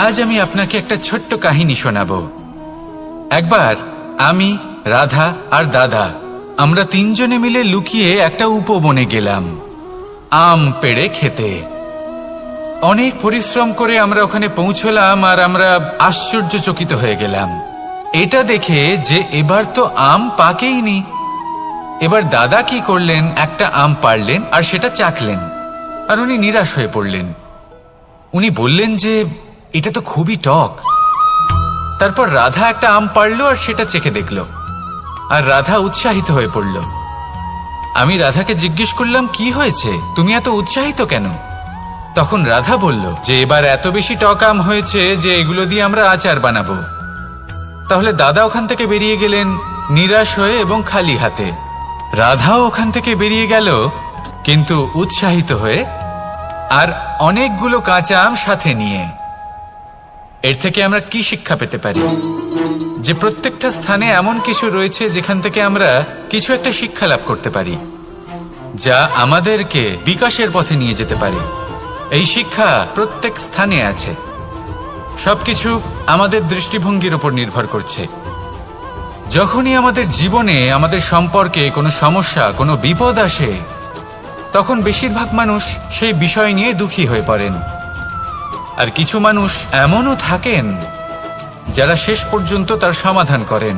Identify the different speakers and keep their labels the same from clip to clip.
Speaker 1: আজ আমি আপনাকে একটা ছোট্ট কাহিনী শোনাবো। একবার আমি, রাধা আর দাদা আমরা তিনজনে মিলে লুকিয়ে একটা উপবনে গেলাম আম পেড়ে খেতে। অনেক পরিশ্রম করে আমরা ওখানে পৌঁছলাম আর আমরা আশ্চর্যচকিত হয়ে গেলাম এটা দেখে যে এবার তো আম পাকেইনি। এবার দাদা কি করলেন, একটা আম পাড়লেন আর সেটা চাখলেন, আর উনি নিরাশ হয়ে পড়লেন। উনি বললেন যে এটা তো খুবই টক। তারপর রাধা একটা আম পাড়লো আর সেটা চেখে দেখল, আর রাধা উৎসাহিত হয়ে পড়ল। আমি রাধাকে জিজ্ঞেস করলাম, কি হয়েছে, তুমি এত উৎসাহিত কেন? তখন রাধা বলল যে এবার এত বেশি টক আম হয়েছে যে এগুলো দিয়ে আমরা আচার বানাবো। তাহলে দাদা ওখান থেকে বেরিয়ে গেলেন নিরাশ হয়ে এবং খালি হাতে। রাধাও ওখান থেকে বেরিয়ে গেল কিন্তু উৎসাহিত হয়ে, আর অনেকগুলো কাঁচা আম সাথে নিয়ে। এর থেকে আমরা কি শিক্ষা পেতে পারি? যে প্রত্যেকটা স্থানে এমন কিছু রয়েছে যেখান থেকে আমরা কিছু একটা শিক্ষা লাভ করতে পারি, যা আমাদেরকে বিকাশের পথে নিয়ে যেতে পারে। এই শিক্ষা প্রত্যেক স্থানে আছে। সবকিছু আমাদের দৃষ্টিভঙ্গির উপর নির্ভর করছে। যখনই আমাদের জীবনে, আমাদের সম্পর্কে কোনো সমস্যা, কোনো বিপদ আসে, তখন বেশিরভাগ মানুষ সেই বিষয় নিয়ে দুঃখী হয়ে পড়েন। আর কিছু মানুষ এমনও থাকেন যারা শেষ পর্যন্ত তার সমাধান করেন,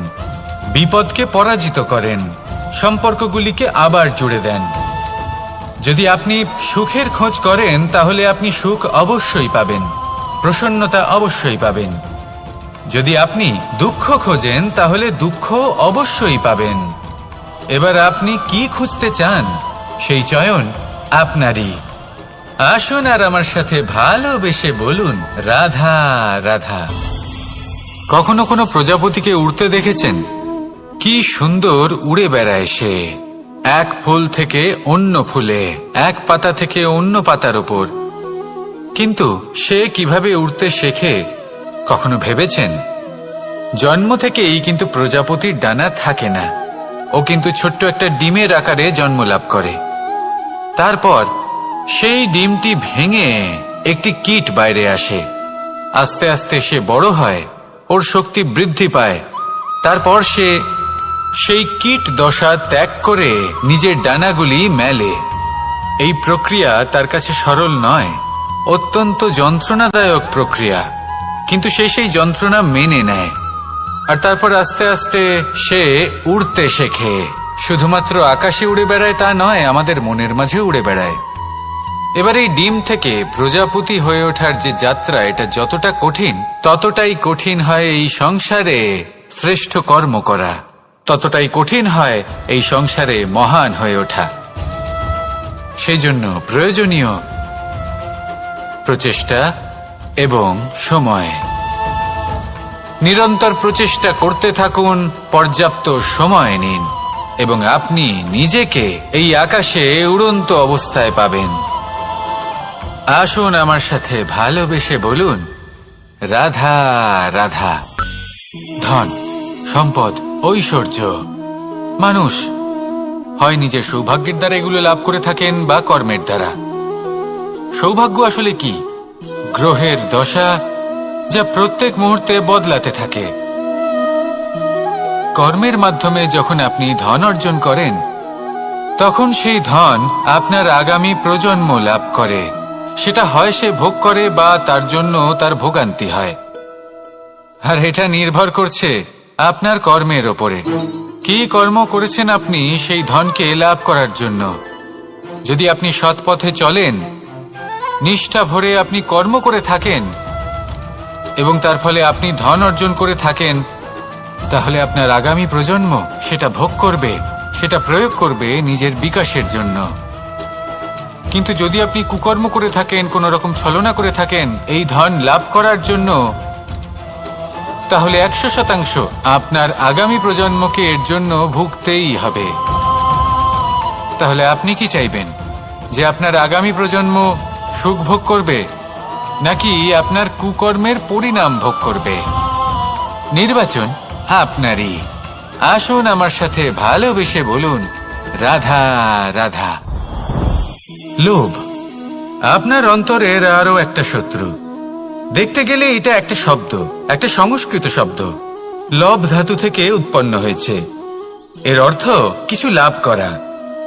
Speaker 1: বিপদকে পরাজিত করেন, সম্পর্কগুলিকে আবার জুড়ে দেন। যদি আপনি সুখের খোঁজ করেন তাহলে আপনি সুখ অবশ্যই পাবেন, প্রসন্নতা অবশ্যই পাবেন। যদি আপনি দুঃখ খোঁজেন তাহলে দুঃখ অবশ্যই পাবেন। এবার আপনি কি খুঁজতে চান, সেই চয়ন আপনারই। আসুন আর আমার সাথে ভালোবেসে বলুন, রাধা রাধা। কখনো কোনো প্রজাপতিকে উড়তে দেখেছেন? কি সুন্দর উড়ে বেড়ায় সে, এক ফুল থেকে অন্য ফুলে, এক পাতা থেকে অন্য পাতার উপর। কিন্তু সে কিভাবে উড়তে শেখে কখনো ভেবেছেন? জন্ম থেকেই কিন্তু প্রজাপতির ডানা থাকে না। ও কিন্তু ছোট্ট একটা ডিমের আকারে জন্ম লাভ করে। তারপর সেই ডিমটি ভেঙে একটি কীট বাইরে আসে। আস্তে আস্তে সে বড় হয়, ওর শক্তি বৃদ্ধি পায়। তারপর সে সেই কীট দশা ত্যাগ করে নিজের ডানাগুলি মেলে। এই প্রক্রিয়া তার কাছে সরল নয়, অত্যন্ত যন্ত্রণাদায়ক প্রক্রিয়া, কিন্তু সে সেই যন্ত্রণা মেনে নেয়। আর তারপর আস্তে আস্তে সে উড়তে শেখে। শুধুমাত্র আকাশে উড়ে বেড়ায় তা নয়, আমাদের মনের মাঝে উড়ে বেড়ায়। এবার এই ডিম থেকে প্রজাপতি হয়ে ওঠার যে যাত্রা, এটা যতটা কঠিন, ততটাই কঠিন হয় এই সংসারে শ্রেষ্ঠ কর্ম করা, ততটাই কঠিন হয় এই সংসারে মহান হয়ে ওঠা। সেই জন্য প্রয়োজনীয় প্রচেষ্টা এবং সময়। নিরন্তর প্রচেষ্টা করতে থাকুন, পর্যাপ্ত সময় নিন, এবং আপনি নিজেকে এই আকাশে উড়ন্ত অবস্থায় পাবেন। আসুন আমার সাথে ভালোবেসে বলুন, রাধা রাধা। ধন, সম্পদ, ঐশ্বর্য, মানুষ হয় নিজের সৌভাগ্যের দ্বারা এগুলো লাভ করে থাকেন বা কর্মের দ্বারা। সৌভাগ্য আসলে কি? গ্রহের দশা, যা প্রত্যেক মুহূর্তে বদলাতে থাকে। কর্মের মাধ্যমে যখন আপনি ধন অর্জন করেন, তখন সেই ধন আপনার আগামী প্রজন্ম লাভ করে। সেটা হয় সে ভোগ করে বা তার জন্য তার ভোগান্তি হয়। আর এটা নির্ভর করছে আপনার কর্মের ওপরে। কি কর্ম করেছেন আপনি সেই ধনকে লাভ করার জন্য? যদি আপনি সৎ পথে চলেন, নিষ্ঠা ভরে আপনি কর্ম করে থাকেন এবং তার ফলে আপনি ধন অর্জন করে থাকেন, তাহলে আপনার আগামী প্রজন্ম সেটা ভোগ করবে, সেটা প্রয়োগ করবে নিজের বিকাশের জন্য। কিন্তু যদি আপনি কুকর্ম করে থাকেন, কোনো রকম ছলনা করে থাকেন এই ধন লাভ করার জন্য, তাহলে 100% আপনার আগামী প্রজন্মকে এর জন্য ভুগতেই হবে। তাহলে আপনি কি চাইবেন? যে আপনার আগামী প্রজন্ম সুখ ভোগ করবে, নাকি আপনার কুকর্মের পরিণাম ভোগ করবে? নির্বাচন আপনারই। আসুন আমার সাথে ভালোবেসে বলুন, রাধা রাধা। লোভ আপনার অন্তরের আরো একটা শত্রু। দেখতে গেলে এটা একটা শব্দ, একটা সংস্কৃত শব্দ। লব ধাতু থেকে উৎপন্ন হয়েছে। এর অর্থ কিছু লাভ করা।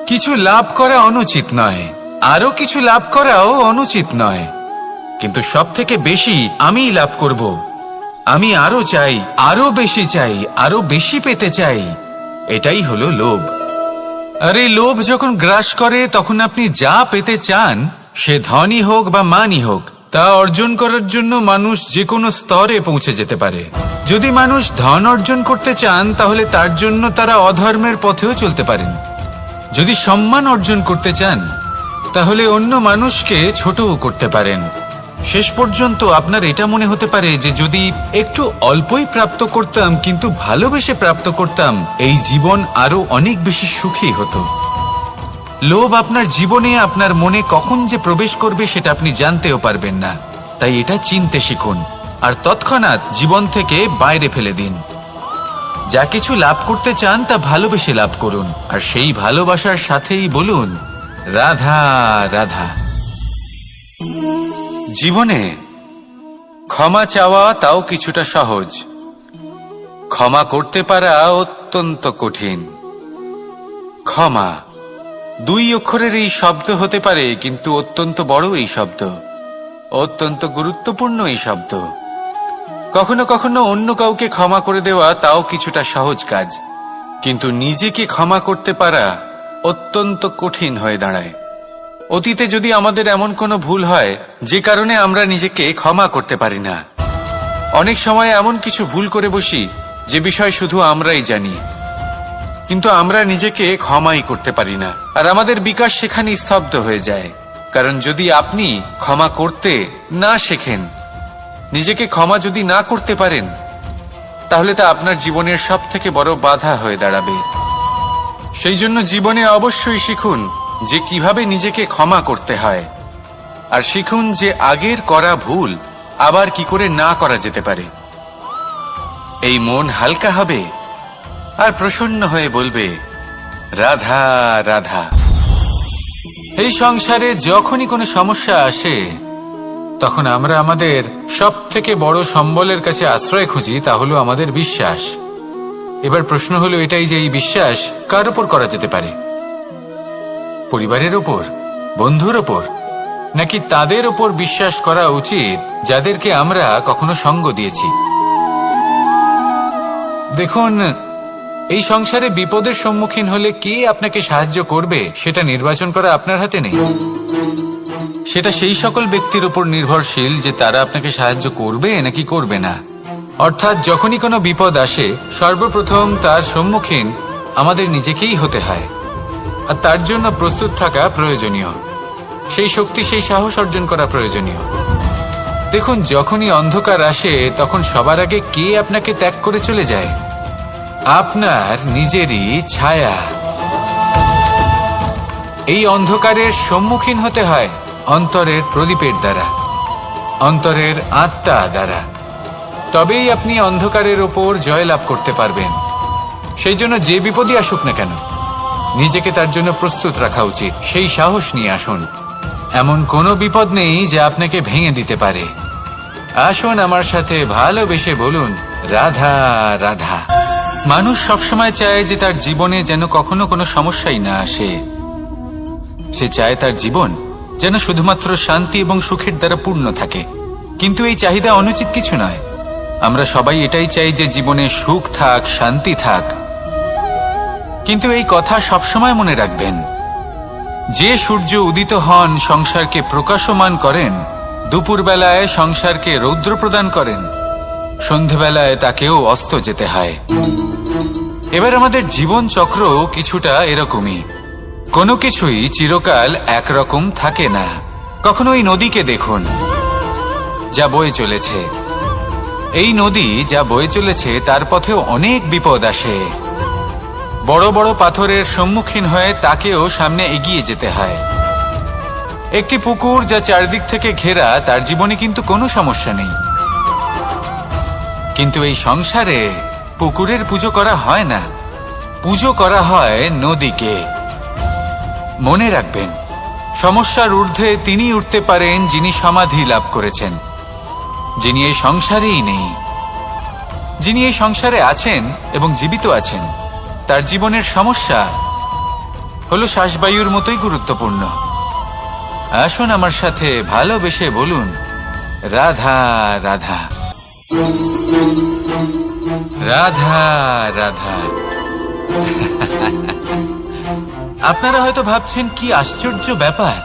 Speaker 1: কিছু লাভ করা অনুচিত নয়, আরো কিছু লাভ করাও অনুচিত নয়, কিন্তু সব থেকে বেশি আমিই লাভ করব। আমি আরো চাই, আরো বেশি চাই, আরো বেশি পেতে চাই। এটাই হলো লোভ। আর এই লোভ যখন গ্রাস করে, তখন আপনি যা পেতে চান, সে ধনই হোক বা মানই হোক, তা অর্জন করার জন্য মানুষ যে কোনো স্তরে পৌঁছে যেতে পারে। যদি মানুষ ধন অর্জন করতে চান, তাহলে তার জন্য তারা অধর্মের পথেও চলতে পারেন। যদি সম্মান অর্জন করতে চান, তাহলে অন্য মানুষকে ছোটও করতে পারেন। শেষ পর্যন্ত আপনার এটা মনে হতে পারে যে যদি একটু অল্পই প্রাপ্ত করতাম, কিন্তু ভালোবেসে প্রাপ্ত করতাম, এই জীবন আরো অনেক বেশি সুখী হতো। লোভ আপনার জীবনে, আপনার মনে কখন যে প্রবেশ করবে সেটা আপনি জানতেও পারবেন না। তাই এটা চিনতে শিখুন আর তৎক্ষণাৎ জীবন থেকে বাইরে ফেলে দিন। যা কিছু লাভ করতে চান তা ভালোবেসে লাভ করুন, আর সেই ভালোবাসার সাথেই বলুন রাধা রাধা। জীবনে ক্ষমা চাওয়া তাও কিছুটা সহজ, ক্ষমা করতে পারা অত্যন্ত কঠিন। ক্ষমা 2 অক্ষরের এই শব্দ হতে পারে, কিন্তু অত্যন্ত বড় এই শব্দ, অত্যন্ত গুরুত্বপূর্ণ এই শব্দ। কখনো কখনো অন্য কাউকে ক্ষমা করে দেওয়া তাও কিছুটা সহজ কাজ, কিন্তু নিজেকে ক্ষমা করতে পারা অত্যন্ত কঠিন হয়ে দাঁড়ায়। অতীতে যদি আমাদের এমন কোনো ভুল হয় যে কারণে আমরা নিজেকে ক্ষমা করতে পারি না, অনেক সময় এমন কিছু ভুল করে বসি যে বিষয় শুধু আমরাই জানি, কিন্তু আমরা নিজেকে ক্ষমাই করতে পারি না। আর আমাদের বিকাশ সেখানে স্তব্ধ হয়ে যায়। কারণ যদি আপনি ক্ষমা করতে না শেখেন, নিজেকে ক্ষমা যদি না করতে পারেন, তাহলে তা আপনার জীবনের সব থেকে বড় বাধা হয়ে দাঁড়াবে। সেই জন্য জীবনে অবশ্যই শিখুন যে কিভাবে নিজেকে ক্ষমা করতে হয়, আর শিখুন যে আগের করা ভুল আবার কি করে না করা যেতে পারে। এই মন হালকা হবে আর প্রসন্ন হয়ে বলবে রাধা রাধা। এই সংসারে যখনই কোনো সমস্যা আসে, তখন আমরা আমাদের সব থেকে বড় সম্বলের কাছে আশ্রয় খুঁজি, তা হলো আমাদের বিশ্বাস। এবার প্রশ্ন হলো এটাই যে এই বিশ্বাস কার উপর করা যেতে পারে? পরিবারের ওপর, বন্ধুর ওপর, নাকি তাদের ওপর বিশ্বাস করা উচিত যাদেরকে আমরা কখনো সঙ্গ দিয়েছি? দেখুন, এই সংসারে বিপদের সম্মুখীন হলে কে আপনাকে সাহায্য করবে সেটা নির্বাচন করা আপনার হাতে নেই। সেটা সেই সকল ব্যক্তির উপর নির্ভরশীল যে তারা আপনাকে সাহায্য করবে নাকি করবে না। অর্থাৎ যখনই কোনো বিপদ আসে, সর্বপ্রথম তার সম্মুখীন আমাদের নিজেকেই হতে হয়, আর তার জন্য প্রস্তুত থাকা প্রয়োজনীয়। সেই শক্তি, সেই সাহস অর্জন করা প্রয়োজনীয়। দেখুন, যখনই অন্ধকার আসে, তখন সবার আগে কে আপনাকে ত্যাগ করে চলে যায়? আপনার নিজেরই ছায়া। এই অন্ধকারের সম্মুখীন হতে হয় অন্তরের প্রদীপের দ্বারা, অন্তরের আত্মা দ্বারা। তবেই আপনি অন্ধকারের ওপর জয়লাভ করতে পারবেন। সেই জন্য যে বিপদই আসুক না কেন, নিজেকে তার জন্য প্রস্তুত রাখা উচিত। সেই সাহস নিয়ে আসুন। এমন কোনো বিপদ নেই যা আপনাকে ভেঙে দিতে পারে। আসুন আমার সাথে ভালোবেসে বলুন রাধা রাধা। মানুষ সবসময় চায় যে তার জীবনে যেন কখনো কোনো সমস্যাই না আসে। সে চায় তার জীবন যেন শুধুমাত্র শান্তি এবং সুখের দ্বারা পূর্ণ থাকে। কিন্তু এই চাহিদা অনুচিত কিছু নয়। আমরা সবাই এটাই চাই যে জীবনে সুখ থাক, শান্তি থাক। কিন্তু এই কথা সবসময় মনে রাখবেন, যে সূর্য উদিত হন সংসারকে প্রকাশমান করেন, দুপুরবেলায় সংসারকে রৌদ্র প্রদান করেন, সন্ধেবেলায় তাকেও অস্ত যেতে হয়। এবার আমাদের জীবন চক্র কিছুটা এরকমই। কোনো কিছুই চিরকাল একরকম থাকে না। কখনো এই নদীকে দেখুন যা বয়ে চলেছে। এই নদী যা বয়ে চলেছে তার পথেও অনেক বিপদ আসে। বড় বড় পাথরের সম্মুখীন হয়ে তাকেও সামনে এগিয়ে যেতে হয়। একটি পুকুর যা চারদিক থেকে ঘেরা, তার জীবনে কিন্তু কোনো সমস্যা নেই। কিন্তু এই সংসারে পুকুরের পুজো করা হয় না, পুজো করা হয় নদীকে। মনে রাখবেন, সমস্যার ঊর্ধ্বে তিনি উঠতে পারেন যিনি সমাধি লাভ করেছেন। যিনি এই সংসারেই নেই, যিনি এই সংসারে আছেন এবং জীবিত আছেন, তার জীবনের সমস্যা হলো শ্বাসবায়ুর মতোই গুরুত্বপূর্ণ। আসুন আমার সাথে ভালোবেসে বলুন, রাধা রাধা, রাধা রাধা। আপনারা হয়তো ভাবছেন কি আশ্চর্য ব্যাপার,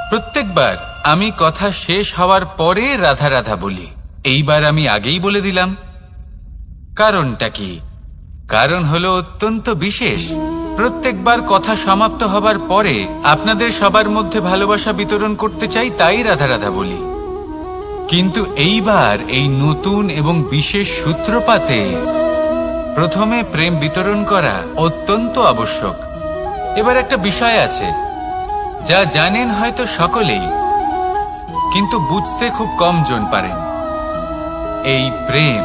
Speaker 1: প্রত্যেকবার আমি কথা শেষ হওয়ার পরে রাধা রাধা বলি। এইবার আমি আগেই বলে দিলাম। কারণটা কি? কারণ হলো অত্যন্ত বিশেষ। প্রত্যেকবার কথা সমাপ্ত হবার পরে আপনাদের সবার মধ্যে ভালোবাসা বিতরণ করতে চাই, তাই রাধা রাধা বলি। কিন্তু এইবার এই নতুন এবং বিশেষ সূত্রপাতে প্রথমে প্রেম বিতরণ করা অত্যন্ত আবশ্যক। এবার একটা বিষয় আছে যা জানেন হয়তো সকলেই, কিন্তু বুঝতে খুব কম জন পারেন। এই প্রেম,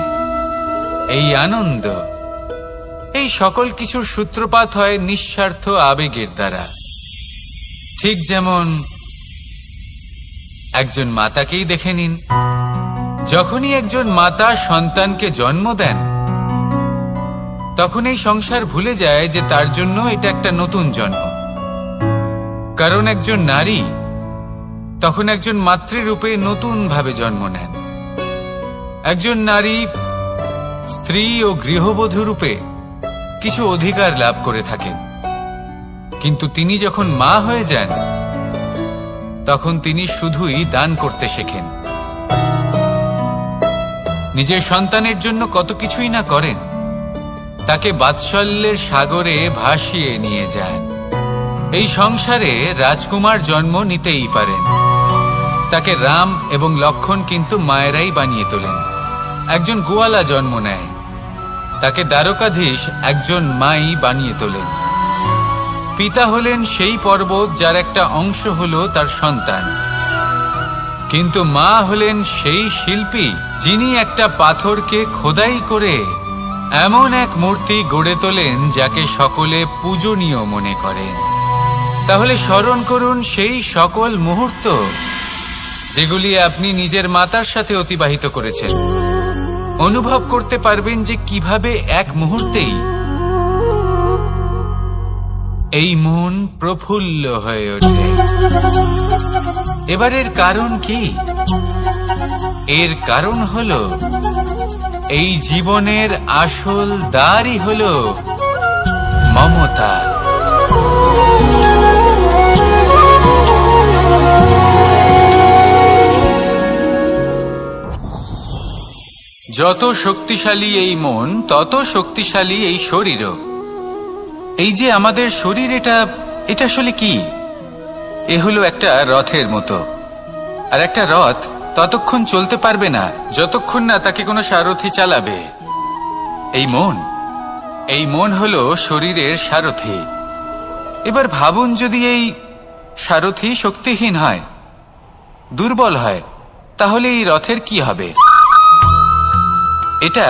Speaker 1: এই আনন্দ, এই সকল কিছুর সূত্রপাত হয় নিঃস্বার্থ আবেগের দ্বারা। ঠিক যেমন একজন মাতাকেই দেখে নিন। যখনই একজন মাতা সন্তানকে জন্ম দেন, তখন এই সংসার ভুলে যায় যে তার জন্য এটা একটা নতুন জন্ম। কারণ একজন নারী তখন একজন মাতৃরূপে নতুন ভাবে জন্ম নেন। একজন নারী স্ত্রী ও গৃহবধূ রূপে কিছু অধিকার লাভ করে থাকেন, কিন্তু তিনি যখন মা হয়ে যান, তখন তিনি শুধুই দান করতে শেখেন। নিজের সন্তানের জন্য কত কিছুই না করেন, তাকে বাৎসল্যের সাগরে ভাসিয়ে নিয়ে যান। এই সংসারে রাজকুমার জন্ম নিতেই পারেন, তাকে রাম এবং লক্ষণ কিন্তু মায়েরাই বানিয়ে তোলেন। একজন গোয়ালা জন্ম নেয়, তাকে দ্বারকাধীশ একজন মাই বানিয়ে তোলেন। পিতা হলেন সেই পর্বত যার একটা অংশ হলো তার সন্তান, কিন্তু মা হলেন সেই শিল্পী যিনি একটা পাথরকে খোদাই করে এমন এক মূর্তি গড়ে তোলেন যাকে সকলে পূজনীয় মনে করেন। তাহলে স্মরণ করুন সেই সকল মুহূর্ত যেগুলি আপনি নিজের মাতার সাথে অতিবাহিত করেছেন। অনুভব করতে পারবেন যে কিভাবে এক মুহূর্তেই এই মন প্রফুল্ল হয়ে ওঠে। এবারের কারণ কি? এর কারণ হলো এই জীবনের আসল দ্বারই হলো মমতা। যত শক্তিশালী এই মন, তত শক্তিশালী এই শরীরও। এই যে আমাদের শরীর, এটা আসলে কি? এ হলো একটা রথের মতো। আর একটা রথ ততক্ষণ চলতে পারবে না যতক্ষণ না তাকে কোনো সারথি চালাবে। এই মন হলো শরীরের সারথি। এবার ভাবুন, যদি এই সারথি শক্তিহীন হয়, দুর্বল হয়, তাহলে এই রথের কি হবে? এটা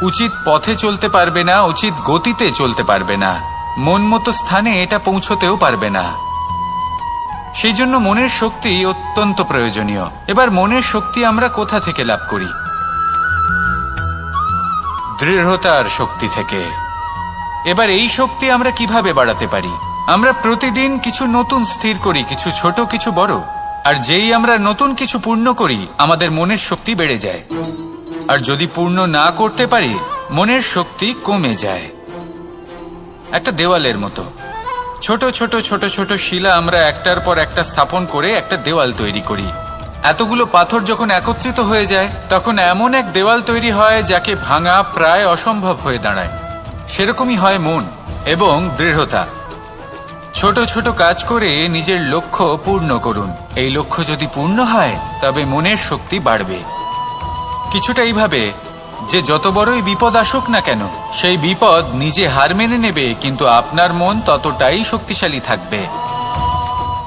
Speaker 1: উচিত পথে চলতে পারবে না, উচিত গতিতে চলতে পারবে না, মন মতো স্থানে এটা পৌঁছতেও পারবে না। সেই জন্য মনের শক্তি অত্যন্ত প্রয়োজনীয়। এবার মনের শক্তি আমরা কোথা থেকে লাভ করি? দৃঢ়তার শক্তি থেকে। এবার এই শক্তি আমরা কিভাবে বাড়াতে পারি? আমরা প্রতিদিন কিছু নতুন স্থির করি, কিছু ছোট কিছু বড়। আর যেই আমরা নতুন কিছু পূর্ণ করি, আমাদের মনের শক্তি বেড়ে যায়। আর যদি পূর্ণ না করতে পারি, মনের শক্তি কমে যায়। একটা দেওয়ালের মতো ছোট ছোট ছোট ছোট শিলা আমরা একটার পর একটা স্থাপন করে একটা দেওয়াল তৈরি করি। এতগুলো পাথর যখন একত্রিত হয়ে যায়, তখন এমন এক দেওয়াল তৈরি হয় যাকে ভাঙা প্রায় অসম্ভব হয়ে দাঁড়ায়। সেরকমই হয় মন এবং দৃঢ়তা। ছোট ছোট কাজ করে নিজের লক্ষ্য পূর্ণ করুন। এই লক্ষ্য যদি পূর্ণ হয়, তবে মনের শক্তি বাড়বে। কিছুটা এইভাবে যে যত বড়ই বিপদ আসুক না কেন, সেই বিপদ নিজে হার মেনে নেবে, কিন্তু আপনার মন ততটাই শক্তিশালী থাকবে।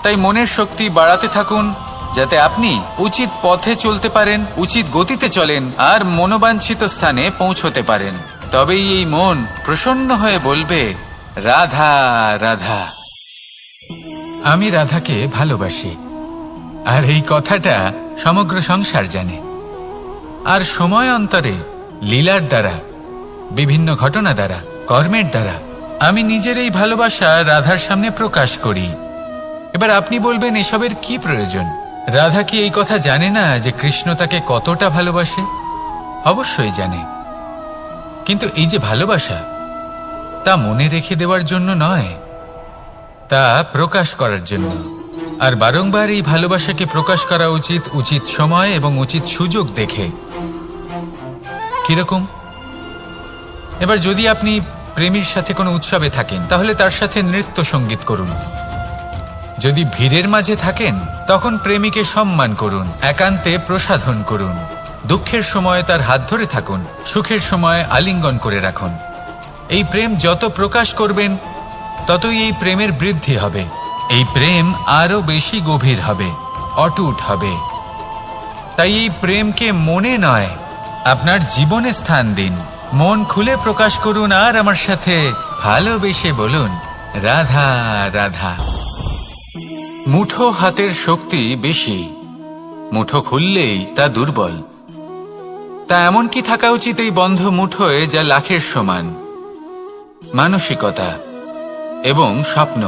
Speaker 1: তাই মনের শক্তি বাড়াতে থাকুন, যাতে আপনি উচিত পথে চলতে পারেন, উচিত গতিতে চলেন আর মনোবাঞ্ছিত স্থানে পৌঁছতে পারেন। তবেই এই মন প্রসন্ন হয়ে বলবে, রাধা রাধা। আমি রাধাকে ভালোবাসি, আর এই কথাটা সমগ্র সংসার জানে। আর সময় অন্তরে লীলার দ্বারা, বিভিন্ন ঘটনা দ্বারা, কর্মের দ্বারা আমি নিজের এই ভালোবাসা রাধার সামনে প্রকাশ করি। এবার আপনি বলবেন, এসবের কি প্রয়োজন? রাধা কি এই কথা জানে না যে কৃষ্ণ তাকে কতটা ভালোবাসে? অবশ্যই জানে, কিন্তু এই যে ভালোবাসা, তা মনে রেখে দেওয়ার জন্য নয়, তা প্রকাশ করার জন্য। আর বারংবার এই ভালোবাসাকে প্রকাশ করা উচিত, উচিত সময় এবং উচিত সুযোগ দেখে। কিরকম? এবার যদি আপনি প্রেমীর সাথে কোনো উৎসবে থাকেন, তাহলে তার সাথে নৃত্য সঙ্গীত করুন। যদি ভিড়ের মাঝে থাকেন, তখন প্রেমীকে সম্মান করুন, একান্তে প্রসাধন করুন। দুঃখের সময় তার হাত ধরে থাকুন, সুখের সময় আলিঙ্গন করে রাখুন। এই প্রেম যত প্রকাশ করবেন, ততই এই প্রেমের বৃদ্ধি হবে। এই প্রেম আরো বেশি গভীর হবে, অটুট হবে। তাই এই প্রেমকে মনে নয়, আপনার জীবনে স্থান দিন। মন খুলে প্রকাশ করুন আর আমার সাথে ভালোবেসে বলুন, রাধা রাধা। মুঠো হাতের শক্তি বেশি, মুঠো খুললেই তা দুর্বল। তা এমন কি থাকা উচিত এই বন্ধ মুঠোয় যা লাখের সমান? মানসিকতা এবং স্বপ্ন।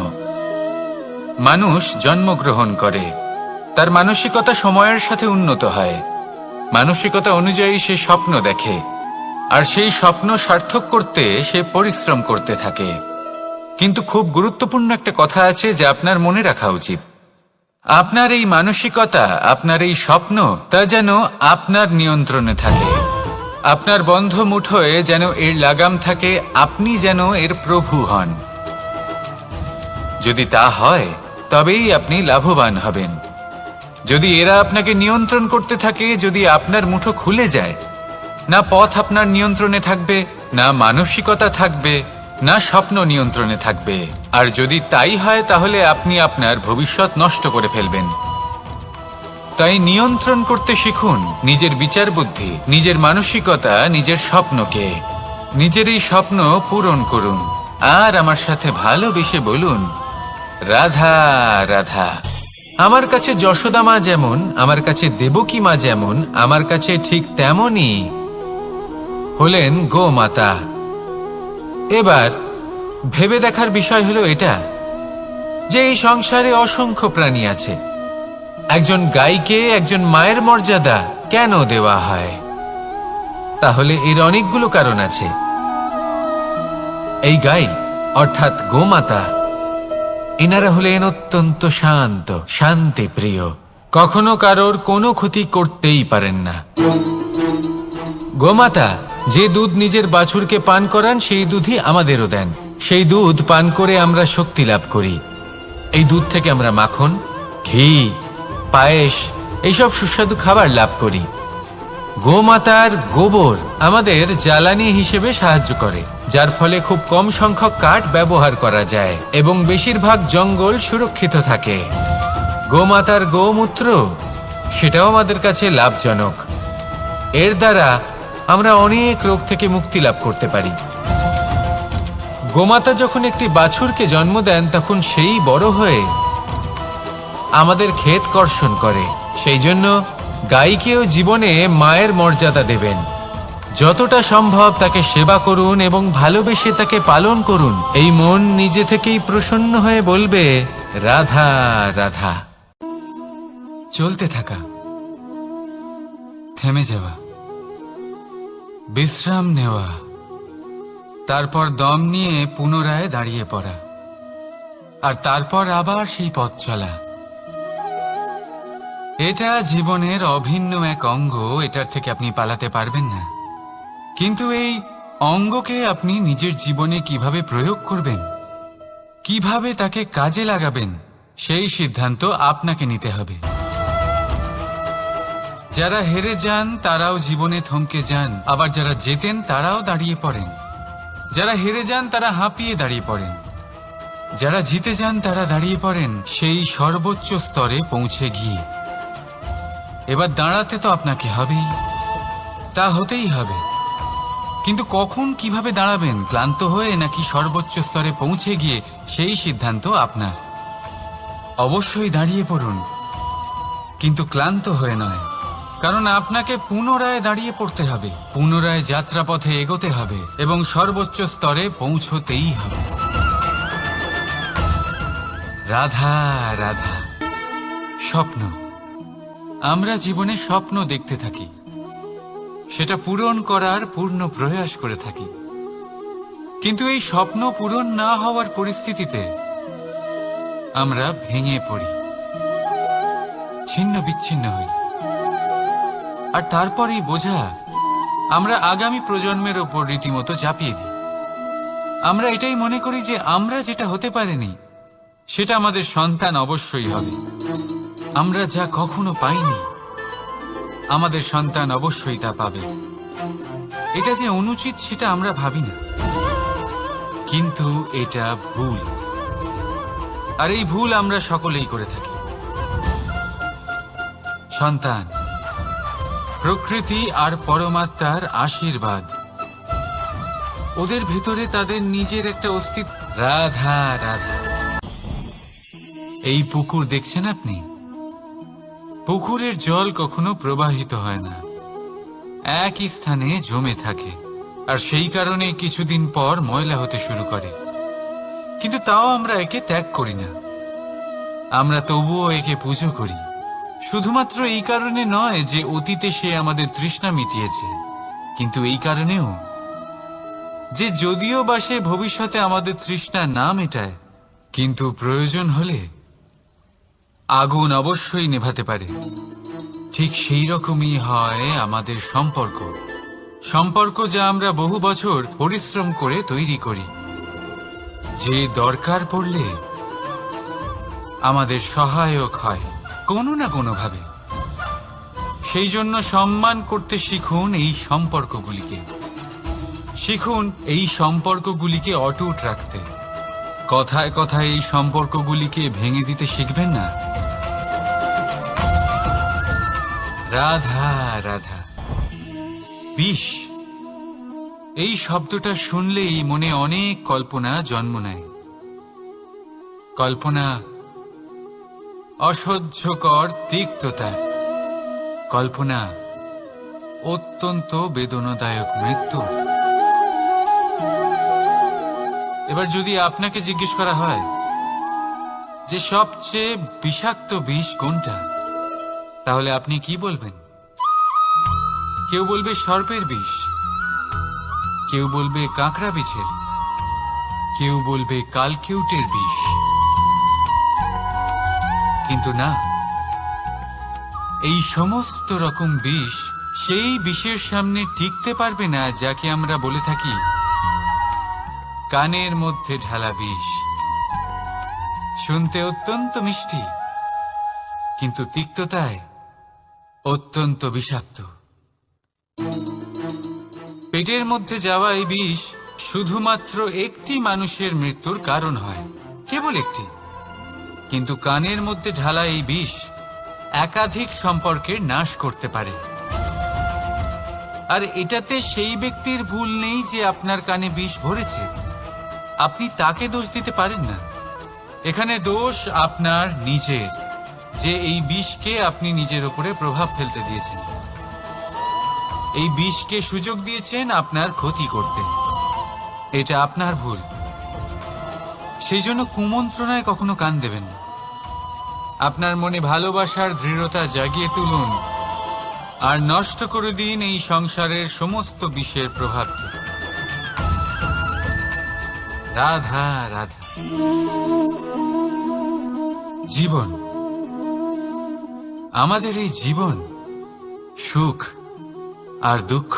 Speaker 1: মানুষ জন্মগ্রহণ করে, তার মানসিকতা সময়ের সাথে উন্নত হয়। মানসিকতা অনুযায়ী সে স্বপ্ন দেখে, আর সেই স্বপ্ন সার্থক করতে সে পরিশ্রম করতে থাকে। কিন্তু খুব গুরুত্বপূর্ণ একটা কথা আছে যা আপনার মনে রাখা উচিত। আপনার এই মানসিকতা, আপনার এই স্বপ্ন, তা যেন আপনার নিয়ন্ত্রণে থাকে। আপনার বন্ধ মুঠোয় যেন এর লাগাম থাকে, আপনি যেন এর প্রভু হন। যদি তা হয়, তবেই আপনি লাভবান হবেন। যদি এরা আপনাকে নিয়ন্ত্রণ করতে থাকে, যদি আপনার মুঠো খুলে যায়, না পথ আপনার নিয়ন্ত্রণে থাকবে, না মানসিকতা থাকবে, না স্বপ্ন নিয়ন্ত্রণে থাকবে। আর যদি তাই হয়, তাহলে আপনি আপনার ভবিষ্যৎ নষ্ট করে ফেলবেন। তাই নিয়ন্ত্রণ করতে শিখুন নিজের বিচার বুদ্ধি, নিজের মানসিকতা, নিজের স্বপ্নকে। নিজের এই স্বপ্ন পূরণ করুন আর আমার সাথে ভালোবেসে বলুন, রাধা রাধা। আমার কাছে যশোদা মা যেমন, আমার কাছে দেবকী মা যেমন, আমার কাছে ঠিক তেমনই হলেন গোমাতা। এবার ভেবে দেখার বিষয় হলো এটা, যে এই সংসারে অসংখ্য প্রাণী আছে। একজন গাইকে একজন মায়ের মর্যাদা কেন দেওয়া হয়? তাহলে এর অনেকগুলো কারণ আছে। এই গাই অর্থাৎ গোমাতা, এনারা হলেন অত্যন্ত শান্ত, শান্তি প্রিয়, কখনো কারোর কোনো ক্ষতি করতেই পারেন না। গোমাতা যে দুধ নিজের বাছুরকে পান করান, সেই দুধই আমাদেরও দেন। সেই দুধ পান করে আমরা শক্তি লাভ করি। এই দুধ থেকে আমরা মাখন, ঘি, পায়েস, এইসব সুস্বাদু খাবার লাভ করি। গোমাতার গোবর আমাদের জ্বালানি হিসেবে সাহায্য করে, যার ফলে খুব কম সংখ্যক কাঠ ব্যবহার করা যায় এবং বেশিরভাগ জঙ্গল সুরক্ষিত থাকে। গোমাতার গোমূত্র, সেটাও আমাদের কাছে লাভজনক। এর দ্বারা আমরা অনেক রোগ থেকে মুক্তি লাভ করতে পারি। গোমাতা যখন একটি বাছুরকে জন্ম দেন, তখন সেই বড় হয়ে আমাদের ক্ষেত কর্ষণ করে। সেই জন্য গাইকেও জীবনে মায়ের মর্যাদা দেবেন। যতটা সম্ভব তাকে সেবা করুন এবং ভালোবেসে তাকে পালন করুন। এই মন নিজে থেকেই প্রসন্ন হয়ে বলবে, রাধা রাধা। চলতে থাকা, থেমে যাওয়া, বিশ্রাম নেওয়া, তারপর দম নিয়ে পুনরায় দাঁড়িয়ে পড়া, আর তারপর আবার সেই পথ চলা। এটা জীবনের অভিন্ন এক অঙ্গ, এটার থেকে আপনি পালাতে পারবেন না। কিন্তু এই অঙ্গকে আপনি নিজের জীবনে কিভাবে প্রয়োগ করবেন, কিভাবে তাকে কাজে লাগাবেন, সেই সিদ্ধান্ত আপনাকে নিতে হবে। যারা হেরে যান তারাও জীবনে থমকে যান, আবার যারা জেতেন তারাও দাঁড়িয়ে পড়েন। যারা হেরে যান তারা হাঁপিয়ে দাঁড়িয়ে পড়েন, যারা জিতে যান তারা দাঁড়িয়ে পড়েন সেই সর্বোচ্চ স্তরে পৌঁছে গিয়ে। এবার দাঁড়াতে তো আপনাকে হবেই, তা হতেই হবে। কিন্তু কখন, কিভাবে দাঁড়াবেন, ক্লান্ত হয়ে নাকি সর্বোচ্চ স্তরে পৌঁছে গিয়ে, সেই সিদ্ধান্ত আপনার। অবশ্যই দাঁড়িয়ে পড়ুন, কিন্তু ক্লান্ত হয়ে নয়, কারণ আপনাকে পুনরায় দাঁড়িয়ে পড়তে হবে, পুনরায় যাত্রাপথে এগোতে হবে এবং সর্বোচ্চ স্তরে পৌঁছতেই হবে। রাধা রাধা। স্বপ্ন, আমরা জীবনে স্বপ্ন দেখতে থাকি, সেটা পূরণ করার পূর্ণ প্রয়াস করে থাকি, কিন্তু এই স্বপ্ন পূরণ না হওয়ার পরিস্থিতিতে আমরা ভেঙে পড়ি, ছিন্ন বিচ্ছিন্ন হই। আর তারপরই বোঝা আমরা আগামী প্রজন্মের ওপর রীতিমতো চাপিয়ে দিই। আমরা এটাই মনে করি যে আমরা যেটা হতে পারিনি সেটা আমাদের সন্তান অবশ্যই হবে। আমরা যা কখনো পাইনি আমাদের সন্তান অবশ্যই তা পাবে। এটা যে অনুচিত সেটা আমরা ভাবি না, কিন্তু এটা ভুল। আর এই ভুল আমরা সকলেই করে থাকি। সন্তান প্রকৃতি আর পরমাত্মার আশীর্বাদ, ওদের ভেতরে তাদের নিজের একটা অস্তিত্ব। রাধা রাধা। এই পুকুর দেখছেন আপনি, পুকুরের জল কখনো প্রবাহিত হয় না, একই স্থানে জমে থাকে, আর সেই কারণে কিছুদিন পর ময়লা হতে শুরু করে। কিন্তু তাও আমরা একে ত্যাগ করি না, আমরা তবুও একে পুজো করি। শুধুমাত্র এই কারণে নয় যে অতীতে সে আমাদের তৃষ্ণা মিটিয়েছে, কিন্তু এই কারণেও যে যদিও বা সে ভবিষ্যতে আমাদের তৃষ্ণা না মেটায়, কিন্তু প্রয়োজন হলে আগুন অবশ্যই নেভাতে পারে। ঠিক সেই রকমই হয় আমাদের সম্পর্ক, সম্পর্ক যা আমরা বহু বছর পরিশ্রম করে তৈরি করি, যে দরকার পড়লে আমাদের সহায়ক হয় কোনো না কোনোভাবে। সেই জন্য সম্মান করতে শিখুন এই সম্পর্কগুলিকে, শিখুন এই সম্পর্কগুলিকে অটুট রাখতে। কথায় কথায় এই সম্পর্কগুলিকে ভেঙে দিতে শিখবেন না। রাধা রাধা। বিষ, এই শব্দটা শুনলেই মনে অনেক কল্পনা জন্ম নেয়। কল্পনা অসহ্যকর তিক্ততা, কল্পনা অত্যন্ত বেদনাদায়ক মৃত্যু। এবার যদি আপনাকে জিজ্ঞেস করা হয় যে সবচেয়ে বিষাক্ত বিষ কোনটা, তাহলে আপনি কি বলবেন? কেউ বলবে সর্পের বিষ, কেউ বলবে কাঁকড়া বিছের, কেউ বলবে কালকিউটের বিষ। কিন্তু না, এই সমস্ত রকম বিষ সেই বিষের সামনে টিকতে পারবে না যাকে আমরা বলে থাকি কানের মধ্যে ঢালা বিষ। শুনতে অত্যন্ত মিষ্টি, কিন্তু তিক্ততায় অত্যন্ত বিষাক্ত। পেটের মধ্যে যাওয়া এই বিষ শুধুমাত্র একটি মানুষের মৃত্যুর কারণ হয়, কেবল একটি। কিন্তু কানের মধ্যে ঢালা এই বিষ একাধিক সম্পর্কের নাশ করতে পারে। আর এটাতে সেই ব্যক্তির ভুল নেই যে আপনার কানে বিষ ভরেছে, আপনি তাকে দোষ দিতে পারেন না। এখানে দোষ আপনার নিজের, যে এই বিষকে আপনি নিজের উপরে প্রভাব ফেলতে দিয়েছেন, এই বিষকে সুযোগ দিয়েছেন আপনার ক্ষতি করতে। এটা আপনার ভুল। সেই জন্য কুমন্ত্রণায় কখনো কান দেবেন না। আপনার মনে ভালোবাসার দৃঢ়তা জাগিয়ে তুলুন আর নষ্ট করে দিন এই সংসারের সমস্ত বিষের প্রভাবকে। রাধা রাধা। জীবন, আমাদের এই জীবন সুখ আর দুঃখ,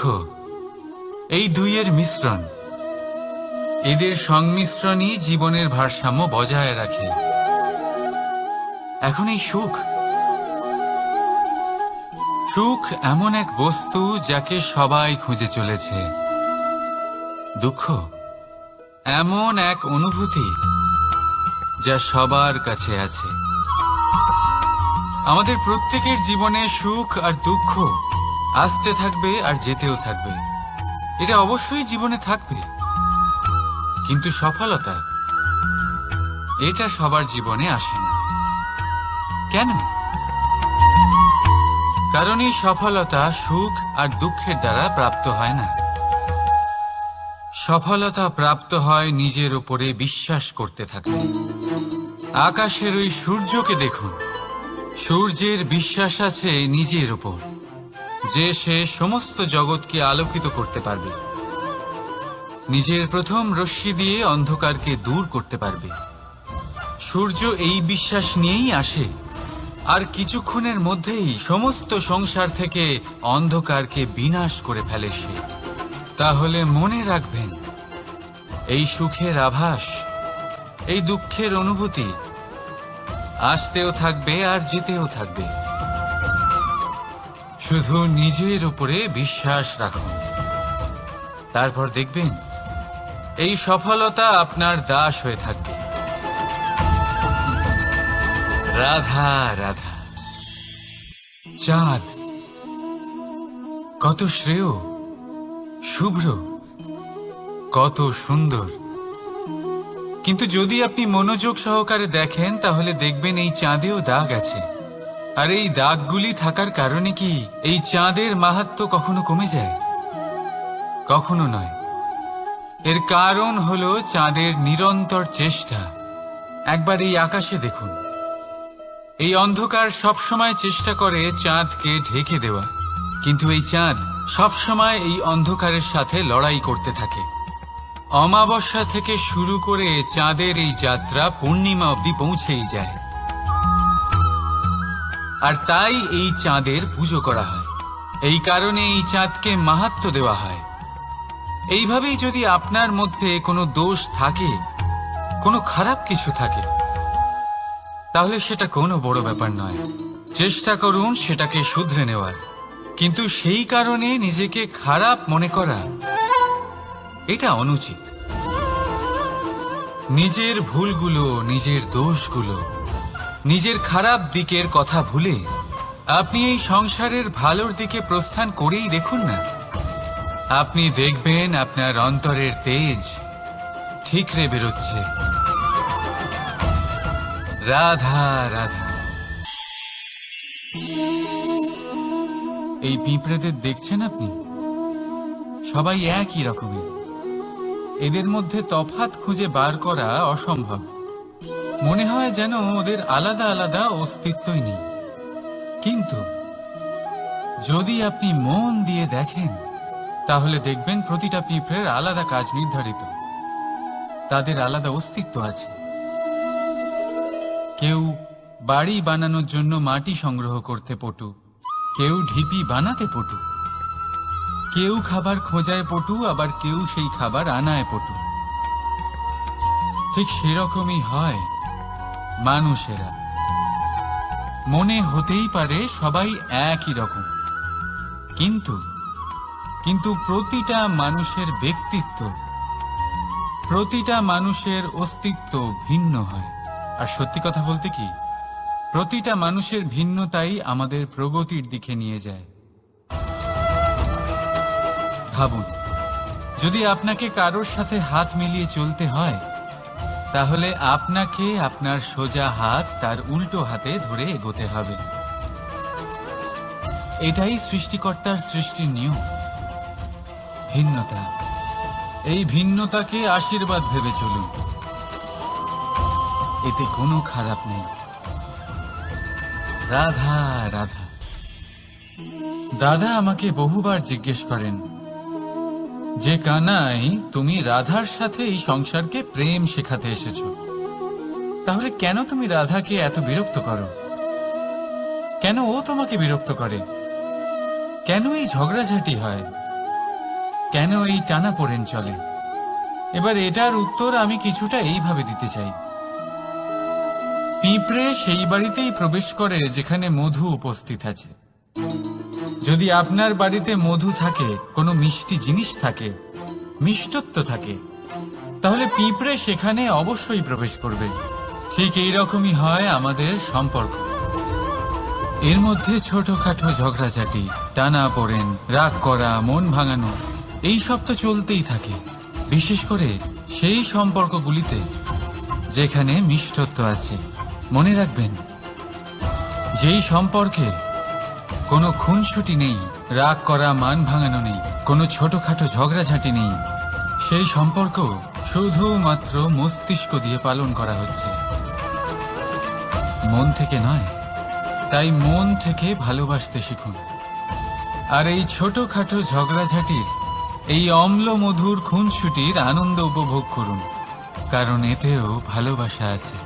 Speaker 1: এই দুইয়ের মিশ্রণ। এদের সংমিশ্রণই জীবনের ভারসাম্য বজায় রাখে। এখন এই সুখ, সুখ এমন এক বস্তু যাকে সবাই খুঁজে চলেছে। দুঃখ এমন এক অনুভূতি যা সবার কাছে আছে। আমাদের প্রত্যেকের জীবনে সুখ আর দুঃখ আসতে থাকবে আর যেতেও থাকবে। এটা অবশ্যই জীবনে থাকবে, কিন্তু সফলতা এটা সবার জীবনে আসে না। কেন? কারণ এই সফলতা সুখ আর দুঃখের দ্বারা প্রাপ্ত হয় না। সফলতা প্রাপ্ত হয় নিজের উপরে বিশ্বাস করতে থাকলে। আকাশের ওই সূর্যকে দেখুন, সূর্যের বিশ্বাস আছে নিজের উপর যে সে সমস্ত জগৎকে আলোকিত করতে পারবে, নিজের প্রথম রশ্মি দিয়ে অন্ধকারকে দূর করতে পারবে। সূর্য এই বিশ্বাস নিয়েই আসে, আর কিছুক্ষণের মধ্যেই সমস্ত সংসার থেকে অন্ধকারকে বিনাশ করে ফেলে সে। তাহলে মনে রাখবেন, এই সুখের আভাস, এই দুঃখের অনুভূতি আসতেও থাকবে আর যেতেও থাকবে। শুধু নিজের উপরে বিশ্বাস রাখুন, তারপর দেখবেন এই সফলতা আপনার দাস হয়ে থাকবে। রাধা রাধা। চাঁদ কত শ্রেয়, শুভ্র, কত সুন্দর, কিন্তু যদি আপনি মনোযোগ সহকারে দেখেন তাহলে দেখবেন এই চাঁদেও দাগ আছে। আর এই দাগগুলি থাকার কারণে কি এই চাঁদের মাহাত্ম্য কখনো কমে যায়? কখনো নয়। এর কারণ হলো চাঁদের নিরন্তর চেষ্টা। একবার এই আকাশে দেখুন, এই অন্ধকার সবসময় চেষ্টা করে চাঁদকে ঢেকে দেওয়া, কিন্তু এই চাঁদ সবসময় এই অন্ধকারের সাথে লড়াই করতে থাকে। অমাবস্যা থেকে শুরু করে চাঁদের এই যাত্রা পূর্ণিমা অবধি পৌঁছেই যায়। আর তাই এই চাঁদের পুজো করা হয়, এই কারণে এই চাঁদকে মাহাত্ম্য দেওয়া হয়। এইভাবেই যদি আপনার মধ্যে কোনো দোষ থাকে, কোনো খারাপ কিছু থাকে, তাহলে সেটা কোনো বড় ব্যাপার নয়। চেষ্টা করুন সেটাকে শুধরে নেওয়ার, কিন্তু সেই কারণে নিজেকে খারাপ মনে করা এটা অনুচিত। নিজের ভুলগুলো, নিজের দোষগুলো, নিজের খারাপ দিকের কথা ভুলে আপনি এই সংসারের ভালোর দিকে প্রস্থান করেই দেখুন না। আপনি দেখবেন আপনার অন্তরের তেজ ঠিকরে বেরোচ্ছে। রাধা রাধা। এই পিঁপড়েদের দেখছেন আপনি? সবাই একই রকমের। এদের মধ্যে তফাৎ খুঁজে বার করা অসম্ভব। মনে হয় যেন ওদের আলাদা আলাদা অস্তিত্বই নেই। কিন্তু যদি আপনি মন দিয়ে দেখেন তাহলে দেখবেন প্রতিটা পিঁপড়ের আলাদা কাজ নির্ধারিত, তাদের আলাদা অস্তিত্ব আছে। কেউ বাড়ি বানানোর জন্য মাটি সংগ্রহ করতে পটু, কেউ ঢিপি বানাতে পটু, কেউ খাবার খোঁজায় পটু, আবার কেউ সেই খাবার আনায় পটু। ঠিক সেরকমই হয় মানুষেরা। মনে হতেই পারে সবাই একই রকম, কিন্তু প্রতিটা মানুষের ব্যক্তিত্ব, প্রতিটা মানুষের অস্তিত্ব ভিন্ন হয়। আর সত্যি কথা বলতে কি, প্রতিটা মানুষের ভিন্নতাই আমাদের প্রগতির দিকে নিয়ে যায়। ভাবুন, যদি আপনাকে কারোর সাথে হাত মিলিয়ে চলতে হয়, তাহলে আপনাকে আপনার সোজা হাত তার উল্টো হাতে ধরে এগোতে হবে। এটাই সৃষ্টিকর্তার সৃষ্টির নিয়ম। ভিন্নতা, এই ভিন্নতাকে আশীর্বাদ ভেবে চলুন, এতে কোনো খারাপ নেই। রাধা রাধা। দাদা আমাকে বহুবার জিজ্ঞেস করেন যে কানাই, তুমি রাধার সাথে এই সংসারকে প্রেম শেখাতে এসেছো, তাহলে কেন তুমি রাধাকে এত বিরক্ত করো? কেন ও তোমাকে বিরক্ত করে? কেন এই ঝগড়াঝাটি হয়? কেন এই টানাপোড়েন চলে? এবার এটার উত্তর আমি কিছুটা এইভাবে দিতে চাই। পিঁপড়ে সেই বাড়িতেই প্রবেশ করে যেখানে মধু উপস্থিত আছে। যদি আপনার বাড়িতে মধু থাকে, কোনো মিষ্টি জিনিস থাকে, মিষ্টত্ব থাকে, তাহলে পিঁপড়ে সেখানে অবশ্যই প্রবেশ করবে। ঠিক এইরকমই হয় আমাদের সম্পর্ক। এর মধ্যে ছোটখাটো ঝগড়াঝাটি, টানাপোড়েন, রাগ করা, মন ভাঙানো, এই সব তো চলতেই থাকে, বিশেষ করে সেই সম্পর্কগুলিতে যেখানে মিষ্টত্ব আছে। মনে রাখবেন, যেই সম্পর্কে কোনো খুনসুটি নেই, রাগ করা, মান ভাঙানো নেই, কোনো ছোটখাটো ঝগড়াঝাঁটি নেই। সেই সম্পর্ক শুধুমাত্র মস্তিষ্ক দিয়ে পালন করা হচ্ছে, মন থেকে নয়। তাই মন থেকে ভালোবাসতে শিখুন। আর এই ছোটখাটো ঝগড়াঝাঁটির, এই অম্ল মধুর খুনসুটির আনন্দ উপভোগ করুন, কারণ এতেও ভালোবাসা আছে।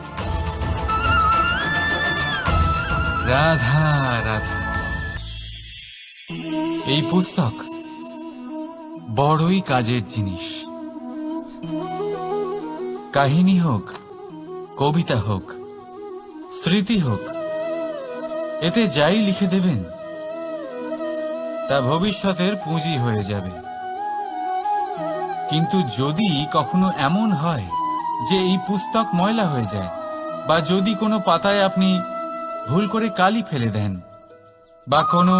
Speaker 1: রাধা রাধা। এই পুস্তক বড়ই কাজের জিনিস। কাহিনী হোক, কবিতা হোক, স্মৃতি হোক, এতে যাই লিখে দেবেন তা ভবিষ্যতের পুঁজি হয়ে যাবে। কিন্তু যদি কখনো এমন হয় যে এই পুস্তক ময়লা হয়ে যায়, বা যদি কোনো পাতায় আপনি ভুল করে কালি ফেলে দেন, বা কোনো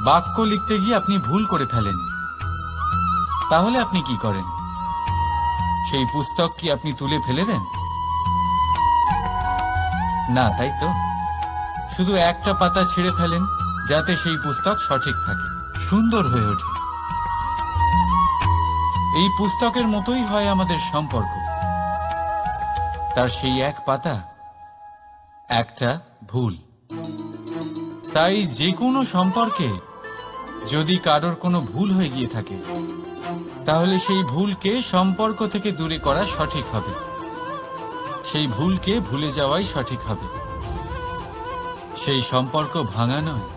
Speaker 1: বাক্য লিখতে গিয়ে আপনি ভুল করে ফেলেন, তাহলে আপনি কি করেন? সেই পুস্তক কি আপনি তুলে ফেলে দেন? না, তাই তো। শুধু একটা পাতা ছিঁড়ে ফেলেন, যাতে সেই পুস্তক সঠিক থাকে, সুন্দর হয়ে ওঠে। এই পুস্তকের মতোই হয় আমাদের সম্পর্ক। তার সেই এক পাতা, একটা ভুল। তাই যে কোনো সম্পর্কে যদি কারোর কোনো ভুল হয়ে গিয়ে থাকে, তাহলে সেই ভুলকে সম্পর্ক থেকে দূরে করা সঠিক হবে। সেই ভুলকে ভুলে যাওয়াই সঠিক হবে। সেই সম্পর্ক ভাঙা নয়,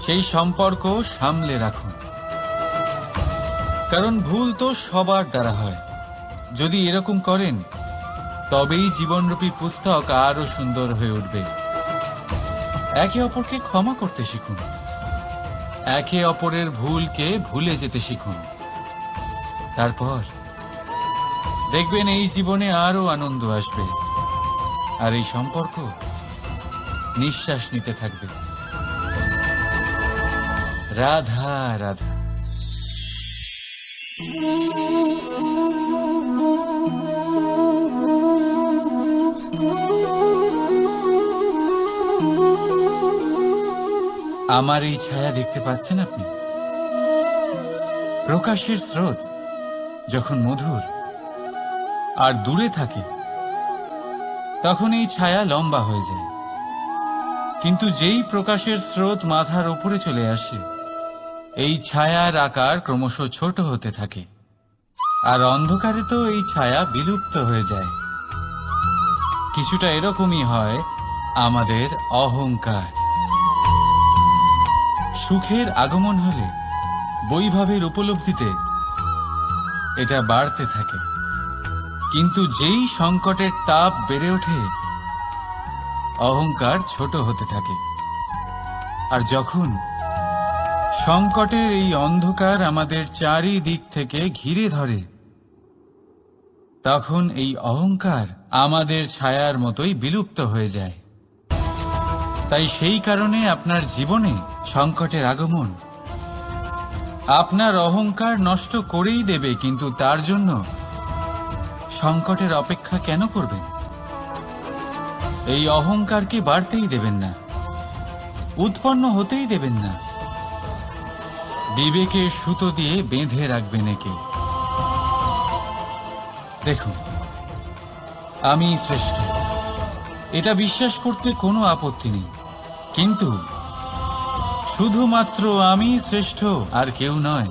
Speaker 1: সেই সম্পর্ক সামলে রাখুন। কারণ ভুল তো সবার দ্বারা হয়। যদি এরকম করেন, তবেই জীবনরূপী পুস্তক আরো সুন্দর হয়ে উঠবে। একে অপরকে ক্ষমা করতে শিখুন, একে অপরের ভুলকে ভুলে যেতে শিখুন। তারপর দেখবেন এই জীবনে আরো আনন্দ আসবে, আর এই সম্পর্ক নিঃশ্বাস নিতে থাকবে। রাধা রাধা। আমার এই ছায়া দেখতে পাচ্ছেন আপনি? প্রকাশের স্রোত যখন মধুর আর দূরে থাকে, তখন এই ছায়া লম্বা হয়ে যায়। কিন্তু যেই প্রকাশের স্রোত মাথার উপরে চলে আসে, এই ছায়ার আকার ক্রমশ ছোট হতে থাকে। আর অন্ধকারে তো এই ছায়া বিলুপ্ত হয়ে যায়। কিছুটা এরকমই হয় আমাদের অহংকার। সুখের আগমন হলে, বৈভবের উপলব্ধিতে এটা বাড়তে থাকে। কিন্তু যেই সংকটের তাপ বেড়ে ওঠে, অহংকার ছোট হতে থাকে। আর যখন সংকটের এই অন্ধকার আমাদের চারিদিক থেকে ঘিরে ধরে, তখন এই অহংকার আমাদের ছায়ার মতোই বিলুপ্ত হয়ে যায়। তাই সেই কারণে আপনার জীবনে সংকটের আগমন আপনার অহংকার নষ্ট করেই দেবে, কিন্তু তার জন্য সংকটের অপেক্ষা কেন করবেন? এই অহংকারকে বাড়তেই দেবেন না, উৎপন্ন হতেই দেবেন না। বিবেকের সুতো দিয়ে বেঁধে রাখবেন একে। দেখুন, আমি শ্রেষ্ঠ, এটা বিশ্বাস করতে কোনো আপত্তি নেই। কিন্তু শুধুমাত্র আমি শ্রেষ্ঠ, আর কেউ নয়,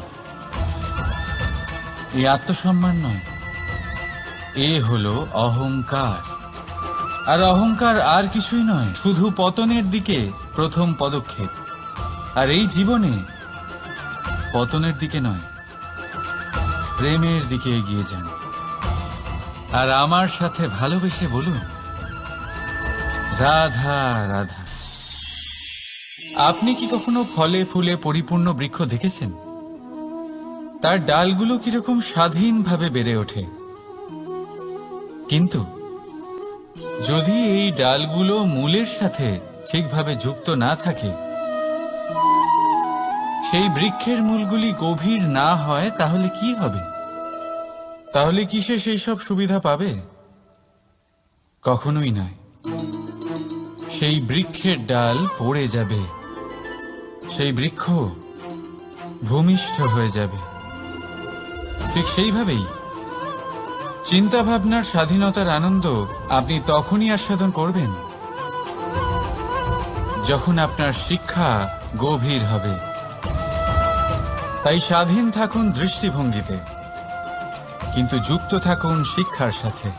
Speaker 1: এই আত্মসম্মান নয়, এ হলো অহংকার। আর অহংকার আর কিছুই নয়, শুধু পতনের দিকে প্রথম পদক্ষেপ। আর এই জীবনে পতনের দিকে নয়, প্রেমের দিকে এগিয়ে যান। আর আমার সাথে ভালোবেসে বলুন, রাধা রাধা। আপনি কি কখনো ফলে ফুলে পরিপূর্ণ বৃক্ষ দেখেছেন? তার ডালগুলো কিরকম স্বাধীনভাবে বেড়ে ওঠে। কিন্তু যদি এই ডালগুলো মূলের সাথে ঠিকভাবে যুক্ত না থাকে, সেই বৃক্ষের মূলগুলি গভীর না হয়, তাহলে কি হবে? তাহলে কি সে সেই সব সুবিধা পাবে? কখনোই নয়। সেই বৃক্ষের ডাল পড়ে যাবে, সেই বৃক্ষ ভূমিষ্ঠ হয়ে যাবে। ঠিক সেইভাবেই চিন্তা ভাবনার স্বাধীনতার আনন্দ আপনি তখনই আস্বাদন করবেন যখন আপনার শিক্ষা গভীর হবে। তাই স্বাধীন থাকুন দৃষ্টিভঙ্গিতে, কিন্তু যুক্ত থাকুন শিক্ষার সাথে।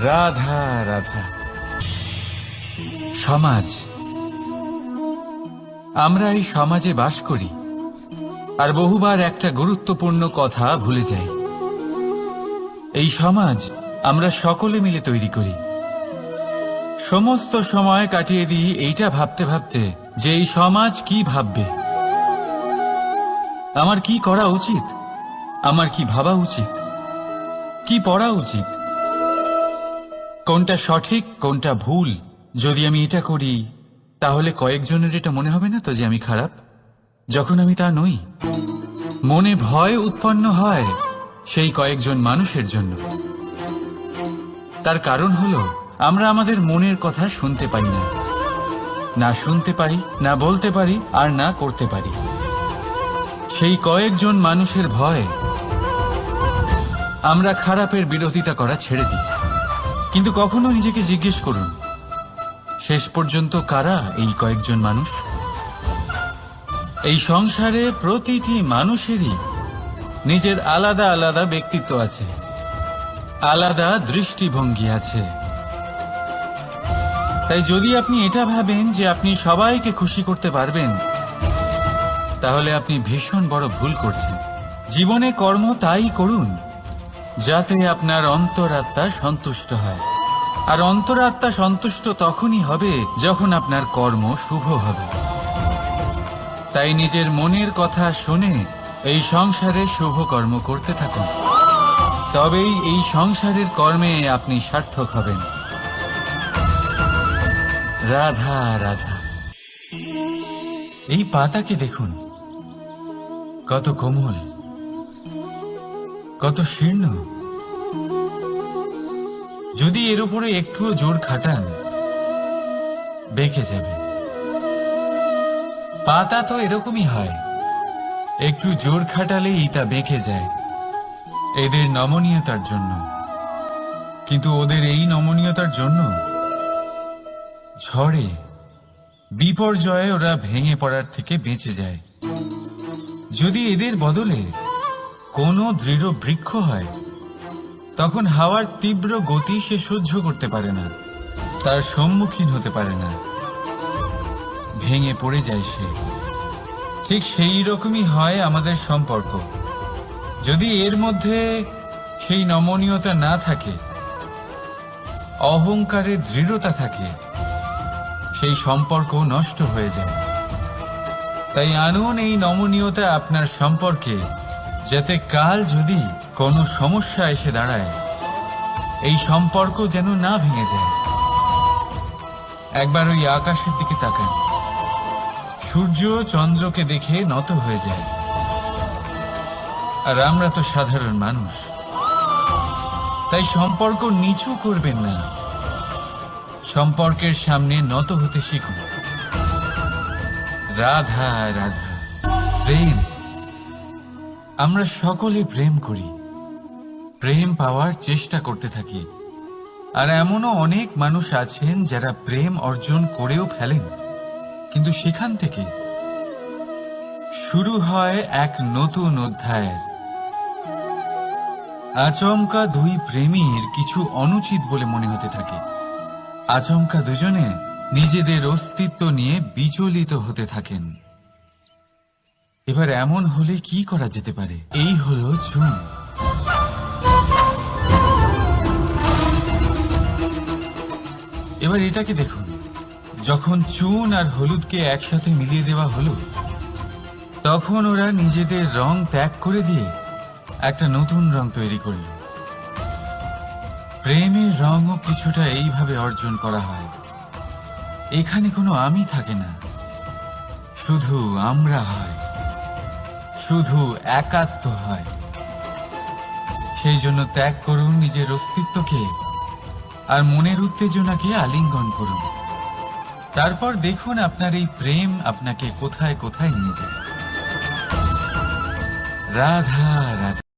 Speaker 1: রাধা রাধা। সমাজ, আমরা এই সমাজে বাস করি আর বহুবার একটা গুরুত্বপূর্ণ কথা ভুলে যাই। এই সমাজ আমরা সকলে মিলে তৈরি করি। সমস্ত সময় কাটিয়ে দিই এইটা ভাবতে ভাবতে যে এই সমাজ কি ভাববে, আমার কি করা উচিত, আমার কি ভাবা উচিত, কি পড়া উচিত, কোনটা সঠিক কোনটা ভুল। যদি আমি এটা করি তাহলে কয়েকজনের এটা মনে হবে না তো যে আমি খারাপ, যখন আমি তা নই। মনে ভয় উৎপন্ন হয় সেই কয়েকজন মানুষের জন্য। তার কারণ হলো আমরা আমাদের মনের কথা শুনতে পাই না, না শুনতে পারি, না বলতে পারি, আর না করতে পারি। সেই কয়েকজন মানুষের ভয় আমরা খারাপের বিরোধিতা করা ছেড়ে দিই। কিন্তু কখনো নিজেকে জিজ্ঞেস করুন, শেষ পর্যন্ত কারা এই কয়েকজন মানুষ? এই সংসারে প্রতিটি মানুষেরই নিজের আলাদা আলাদা ব্যক্তিত্ব আছে, আলাদা দৃষ্টিভঙ্গি আছে। তাই যদি আপনি এটা ভাবেন যে আপনি সবাইকে খুশি করতে পারবেন, তাহলে আপনি ভীষণ বড় ভুল করছেন। জীবনে কর্ম তাই করুন যাতে আপনার অন্তরাত্মা সন্তুষ্ট হয়, আর অন্তরাত্মা সন্তুষ্ট তখনই হবে যখন আপনার কর্ম শুভ হবে। তাই নিজের মনের কথা শুনে এই সংসারে শুভ কর্ম করতে থাকুন, তবেই এই সংসারের কর্মে আপনি সার্থক হবেন। রাধা রাধা। এই পাতাকে দেখুন, কত কোমল, কত শীর্ণ। যদি এর উপরে একটুও জোর খাটান বেঁকে যাবে। পাতা তো এরকমই হয়, একটু জোর খাটালেই তা বেঁকে যায় এদের নমনীয়তার জন্য। কিন্তু ওদের এই নমনীয়তার জন্য ঝড়ে বিপর্যয়ে ওরা ভেঙে পড়ার থেকে বেঁচে যায়। যদি এদের বদলে কোনো দৃঢ় বৃক্ষ হয়, তখন হাওয়ার তীব্র গতি সে সহ্য করতে পারে না, তার সম্মুখীন হতে পারে না, ভেঙে পড়ে যায় সে। ঠিক সেই রকমই হয় আমাদের সম্পর্ক। যদি এর মধ্যে সেই নমনীয়তা না থাকে, অহংকারের দৃঢ়তা থাকে, সেই সম্পর্ক নষ্ট হয়ে যায়। তাই আনুন এই নমনীয়তা আপনার সম্পর্কে, যাতে কাল যদি কোনো সমস্যা এসে দাঁড়ায় এই সম্পর্ক যেন না ভেঙে যায়। একবার ওই আকাশের দিকে তাকান, সূর্য চন্দ্রকে দেখে নত হয়ে যায়, আর আমরা তো সাধারণ মানুষ। তাই সম্পর্ক নিচু করবেন না, সম্পর্কের সামনে নত হতে শিখুন। রাধা রাধা। প্রেম, আমরা সকলে প্রেম করি, প্রেম পাওয়ার চেষ্টা করতে থাকি। আর এমনও অনেক মানুষ আছেন যারা প্রেম অর্জন করেও ফেলেন, কিন্তু সেখান থেকে শুরু হয় এক নতুন অধ্যায়ের। আচমকা দুই প্রেমীর কিছু অনুচিত বলে মনে হতে থাকে। আচমকা দুজনে নিজেদের অস্তিত্ব নিয়ে বিচলিত হতে থাকেন। এবার এমন হলে কি করা যেতে পারে? এই হলো চুন। এবার এটাকে দেখুন, যখন চুন আর হলুদকে একসাথে মিলিয়ে দেওয়া হলো, তখন ওরা নিজেদের রং ত্যাগ করে দিয়ে একটা নতুন রং তৈরি করল। প্রেমের রঙও কিছুটা এইভাবে অর্জন করা হয়। এখানে কোনো আমি থাকে না, শুধু আমরা হয়, শুধু একাত্ম হয়। সেই জন্য ত্যাগ করুন নিজের অস্তিত্বকে, আর মনের উত্তেজনাকে আলিঙ্গন করুন। তারপর দেখুন আপনার এই প্রেম আপনাকে কোথায় কোথায় নিয়ে যায়। রাধা রাধা।